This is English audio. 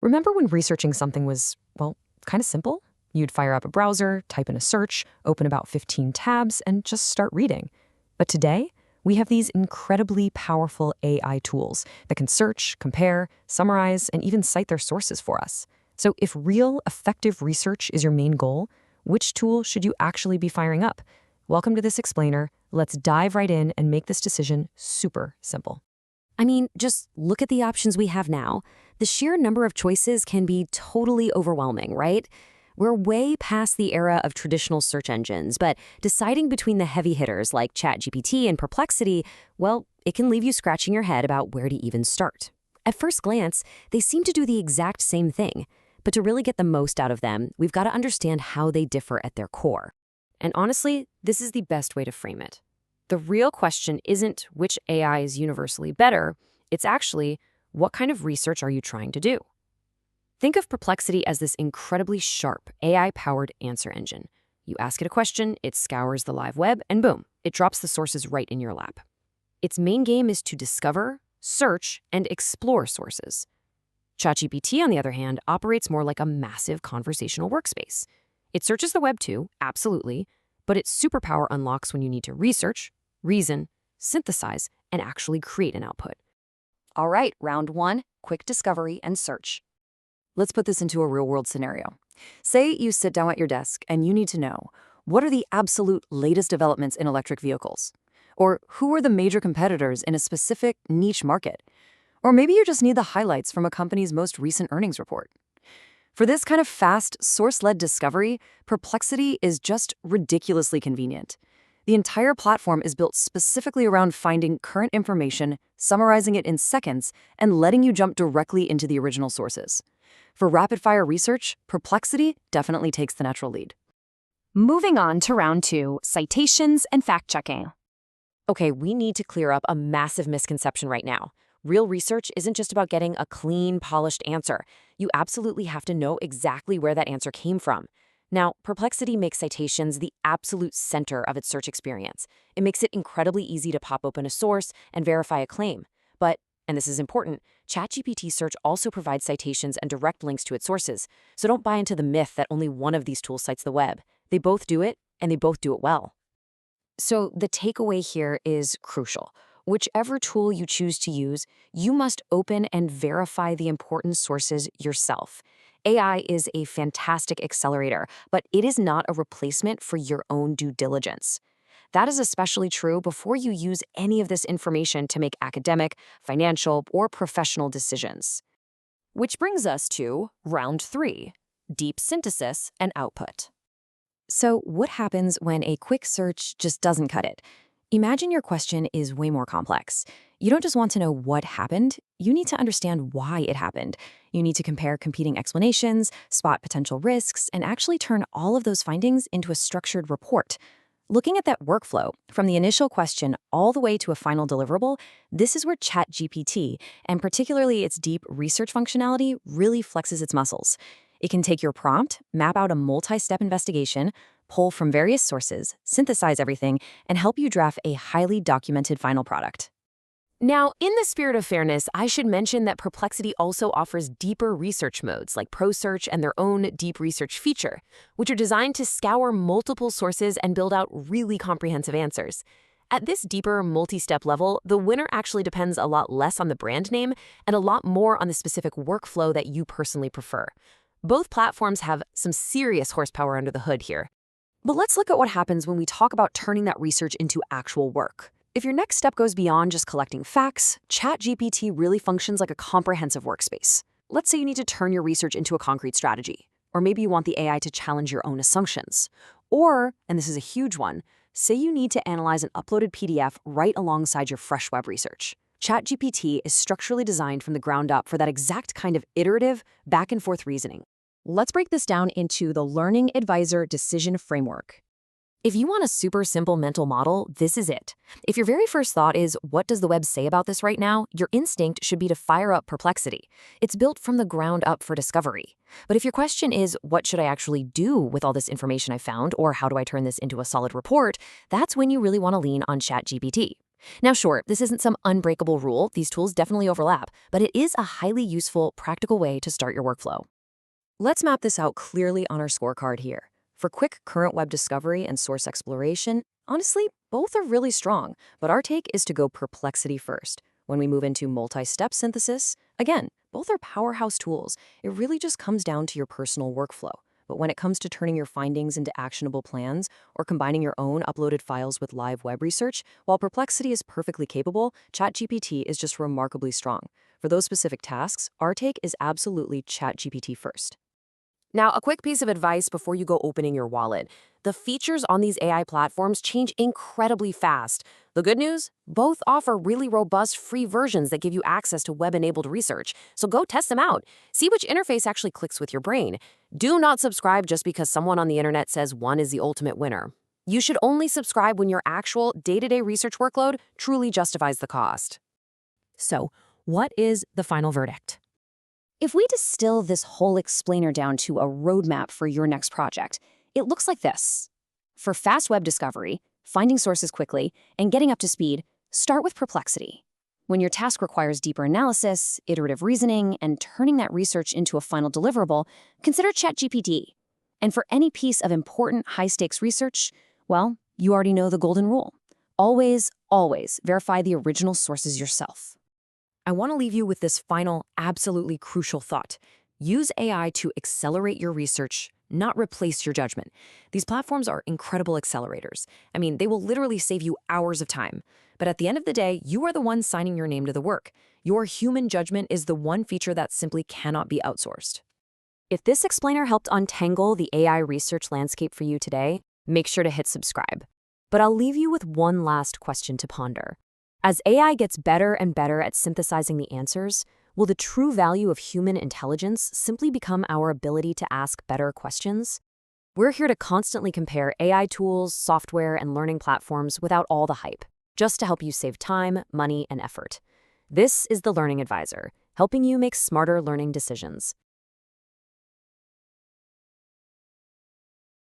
Remember when researching something was, well, kind of simple? You'd fire up a browser, type in a search, open about 15 tabs, and just start reading. But today, we have these incredibly powerful AI tools that can search, compare, summarize, and even cite their sources for us. So if real, effective research is your main goal, which tool should you actually be firing up? Welcome to this explainer. Let's dive right in and make this decision super simple. I mean, just look at the options we have now. The sheer number of choices can be totally overwhelming, right? We're way past the era of traditional search engines, but deciding between the heavy hitters like ChatGPT and Perplexity, well, it can leave you scratching your head about where to even start. At first glance, they seem to do the exact same thing, but to really get the most out of them, we've got to understand how they differ at their core. And honestly, this is the best way to frame it. The real question isn't which AI is universally better, it's actually, what kind of research are you trying to do? Think of Perplexity as this incredibly sharp, AI-powered answer engine. You ask it a question, it scours the live web, and boom, it drops the sources right in your lap. Its main game is to discover, search, and explore sources. ChatGPT, on the other hand, operates more like a massive conversational workspace. It searches the web too, absolutely, but its superpower unlocks when you need to research, reason, synthesize, and actually create an output. All right, round one, quick discovery and search. Let's put this into a real-world scenario. Say you sit down at your desk and you need to know, what are the absolute latest developments in electric vehicles? Or who are the major competitors in a specific niche market? Or maybe you just need the highlights from a company's most recent earnings report. For this kind of fast, source-led discovery, Perplexity is just ridiculously convenient. The entire platform is built specifically around finding current information, summarizing it in seconds, and letting you jump directly into the original sources. For rapid-fire research, Perplexity definitely takes the natural lead. Moving on to round two, citations and fact-checking. Okay, we need to clear up a massive misconception right now. Real research isn't just about getting a clean, polished answer. You absolutely have to know exactly where that answer came from. Now, Perplexity makes citations the absolute center of its search experience. It makes it incredibly easy to pop open a source and verify a claim. But, and this is important, ChatGPT Search also provides citations and direct links to its sources. So don't buy into the myth that only one of these tools cites the web. They both do it, and they both do it well. So the takeaway here is crucial. Whichever tool you choose to use, you must open and verify the important sources yourself. AI is a fantastic accelerator, but it is not a replacement for your own due diligence. That is especially true before you use any of this information to make academic, financial, or professional decisions. Which brings us to round three, deep synthesis and output. So what happens when a quick search just doesn't cut it? Imagine your question is way more complex. You don't just want to know what happened, you need to understand why it happened. You need to compare competing explanations, spot potential risks, and actually turn all of those findings into a structured report. Looking at that workflow, from the initial question all the way to a final deliverable, this is where ChatGPT, and particularly its deep research functionality, really flexes its muscles. It can take your prompt, map out a multi-step investigation, pull from various sources, synthesize everything, and help you draft a highly documented final product. Now, in the spirit of fairness, I should mention that Perplexity also offers deeper research modes like Pro Search and their own deep research feature, which are designed to scour multiple sources and build out really comprehensive answers. At this deeper, multi-step level, the winner actually depends a lot less on the brand name and a lot more on the specific workflow that you personally prefer. Both platforms have some serious horsepower under the hood here. But let's look at what happens when we talk about turning that research into actual work. If your next step goes beyond just collecting facts, ChatGPT really functions like a comprehensive workspace. Let's say you need to turn your research into a concrete strategy, or maybe you want the AI to challenge your own assumptions. Or, and this is a huge one, say you need to analyze an uploaded PDF right alongside your fresh web research. ChatGPT is structurally designed from the ground up for that exact kind of iterative, back-and-forth reasoning. Let's break this down into the Learning Advisor Decision Framework. If you want a super simple mental model, this is it. If your very first thought is, what does the web say about this right now? Your instinct should be to fire up Perplexity. It's built from the ground up for discovery. But if your question is, what should I actually do with all this information I found, or how do I turn this into a solid report, that's when you really want to lean on ChatGPT. Now, sure, this isn't some unbreakable rule. These tools definitely overlap, but it is a highly useful, practical way to start your workflow. Let's map this out clearly on our scorecard here. For quick current web discovery and source exploration, honestly, both are really strong, but our take is to go Perplexity first. When we move into multi-step synthesis, again, both are powerhouse tools. It really just comes down to your personal workflow. But when it comes to turning your findings into actionable plans or combining your own uploaded files with live web research, while Perplexity is perfectly capable, ChatGPT is just remarkably strong. For those specific tasks, our take is absolutely ChatGPT first. Now, a quick piece of advice before you go opening your wallet. The features on these AI platforms change incredibly fast. The good news? Both offer really robust free versions that give you access to web-enabled research. So go test them out. See which interface actually clicks with your brain. Do not subscribe just because someone on the internet says one is the ultimate winner. You should only subscribe when your actual day-to-day research workload truly justifies the cost. So, what is the final verdict? If we distill this whole explainer down to a roadmap for your next project, it looks like this. For fast web discovery, finding sources quickly, and getting up to speed, start with Perplexity. When your task requires deeper analysis, iterative reasoning, and turning that research into a final deliverable, consider ChatGPT. And for any piece of important high-stakes research, well, you already know the golden rule. Always, always verify the original sources yourself. I want to leave you with this final, absolutely crucial thought. Use AI to accelerate your research, not replace your judgment. These platforms are incredible accelerators. I mean, they will literally save you hours of time. But at the end of the day, you are the one signing your name to the work. Your human judgment is the one feature that simply cannot be outsourced. If this explainer helped untangle the AI research landscape for you today, make sure to hit subscribe. But I'll leave you with one last question to ponder. As AI gets better and better at synthesizing the answers, will the true value of human intelligence simply become our ability to ask better questions? We're here to constantly compare AI tools, software, and learning platforms without all the hype, just to help you save time, money, and effort. This is the Learning Advisor, helping you make smarter learning decisions.